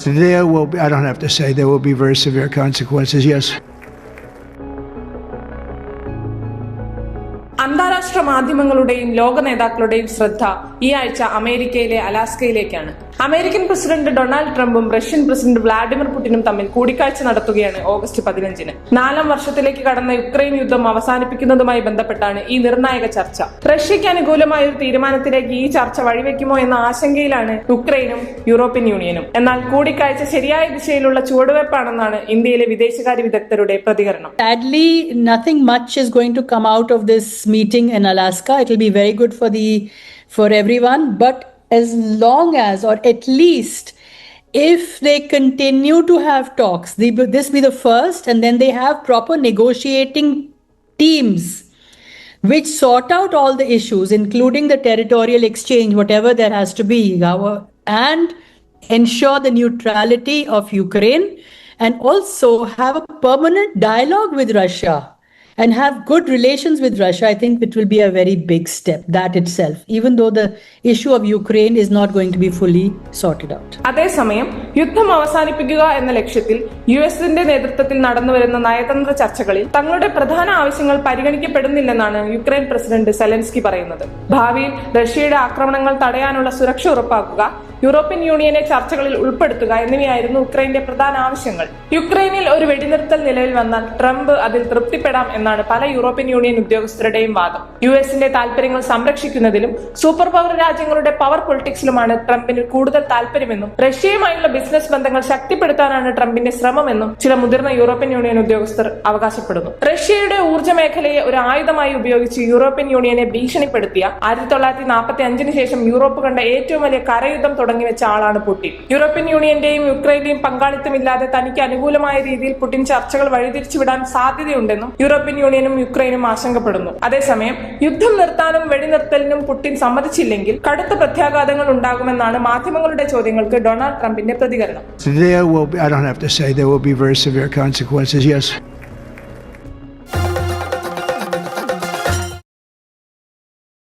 There will be, I don't have to say, there will be very severe consequences, yes. അന്താരാഷ്ട്ര മാധ്യമങ്ങളുടെയും ലോക നേതാക്കളുടെയും ശ്രദ്ധ ഈ ആഴ്ച അമേരിക്കയിലെ അലാസ്കയിലേക്കാണ്. അമേരിക്കൻ പ്രസിഡന്റ് ഡൊണാൾഡ് ട്രംപും റഷ്യൻ പ്രസിഡന്റ് വ്ളാഡിമിർ പുടിനും തമ്മിൽ കൂടിക്കാഴ്ച നടത്തുകയാണ് ഓഗസ്റ്റ് 15-ന്. 4-ാം വർഷത്തിലേക്ക് കടന്ന യുക്രൈൻ യുദ്ധം അവസാനിപ്പിക്കുന്നതുമായി ബന്ധപ്പെട്ടാണ് ഈ നിർണായക ചർച്ച. റഷ്യയ്ക്ക് അനുകൂലമായ ഒരു തീരുമാനത്തിലേക്ക് ഈ ചർച്ച വഴിവെക്കുമോ എന്ന ആശങ്കയിലാണ് യുക്രൈനും യൂറോപ്യൻ യൂണിയനും. എന്നാൽ കൂടിക്കാഴ്ച ശരിയായ ദിശയിലുള്ള ചുവടുവയ്പ്പാണെന്നാണ് ഇന്ത്യയിലെ വിദേശകാര്യ വിദഗ്ധരുടെ പ്രതികരണം. Sadly, nothing much is going to come out of this meeting in Alaska. It will be very good for everyone, but as long as, or at least if they continue to have talks, this be the first, and then they have proper negotiating teams which sort out all the issues, including the territorial exchange, whatever there has to be, and ensure the neutrality of Ukraine, and also have a permanent dialogue with Russia and have good relations with Russia. I think it will be a very big step, that itself, even though the issue of Ukraine is not going to be fully sorted out. അതേസമയം യുദ്ധം അവസാനിപ്പിക്കുക എന്ന ലക്ഷ്യത്തിൽ യുഎസിന്റെ നേതൃത്വത്തിൽ നടന്നുവരുന്ന നയതന്ത്ര ചർച്ചകളിൽ തങ്ങളുടെ പ്രധാന ആവശ്യങ്ങൾ പരിഗണിക്കപ്പെടുന്നില്ലെന്നാണ് യുക്രൈൻ പ്രസിഡന്റ് സെലൻസ്കി പറയുന്നത്. ഭാവിയിൽ റഷ്യയുടെ ആക്രമണങ്ങൾ തടയാനുള്ള സുരക്ഷ ഉറപ്പാക്കുക, യൂറോപ്യൻ യൂണിയനെ ചർച്ചകളിൽ ഉൾപ്പെടുത്തുക എന്നിവയായിരുന്നു യുക്രൈന്റെ പ്രധാന ആവശ്യങ്ങൾ. യുക്രൈനിൽ ഒരു വെടിനിർത്തൽ നിലവിൽ വന്നാൽ ട്രംപ് അതിൽ തൃപ്തിപ്പെടാം എന്നാണ് പല യൂറോപ്യൻ യൂണിയൻ ഉദ്യോഗസ്ഥരുടെയും വാദം. യുഎസിന്റെ താൽപര്യങ്ങൾ സംരക്ഷിക്കുന്നതിലും സൂപ്പർ പവർ രാജ്യങ്ങളുടെ പവർ പൊളിറ്റിക്സിലുമാണ് ട്രംപിന് കൂടുതൽ താൽപര്യമെന്നും റഷ്യയുമായുള്ള ബിസിനസ് ബന്ധങ്ങൾ ശക്തിപ്പെടുത്താനാണ് ട്രംപിന്റെ ശ്രമമെന്നും ചില മുതിർന്ന യൂറോപ്യൻ യൂണിയൻ ഉദ്യോഗസ്ഥർ അവകാശപ്പെടുന്നു. റഷ്യയുടെ ഊർജ്ജ മേഖലയെ ഒരു ആയുധമായി ഉപയോഗിച്ച് യൂറോപ്യൻ യൂണിയനെ ഭീഷണിപ്പെടുത്തിയ 1945-ന് ശേഷം യൂറോപ്പ് കണ്ട ഏറ്റവും വലിയ കരയുദ്ധം തുടങ്ങിവെച്ച ആളാണ് പുടിൻ. യൂറോപ്യൻ യൂണിയന്റെയും യുക്രൈന്റെയും പങ്കാളിത്തമില്ലാതെ തനിക്ക് അനുകൂലമായ രീതിയിൽ പുടിൻ ചർച്ചകൾ വഴിതിരിച്ചുവിടാൻ സാധ്യതയുണ്ടെന്നും യൂറോപ്യൻ യൂണിയനും യുക്രൈനും ആശങ്കപ്പെടുന്നു. അതേസമയം യുദ്ധം നിർത്താനും വെടിനിർത്തലിനും പുടിൻ സമ്മതിച്ചില്ലെങ്കിൽ കടുത്ത പ്രത്യാഘാതങ്ങൾ ഉണ്ടാകുമെന്നാണ് മാധ്യമങ്ങളുടെ ചോദ്യങ്ങൾക്ക് ഡൊണാൾഡ് ട്രംപിന്റെ പ്രതികരണം. There will be, I don't have to say, there will be very severe consequences, yes.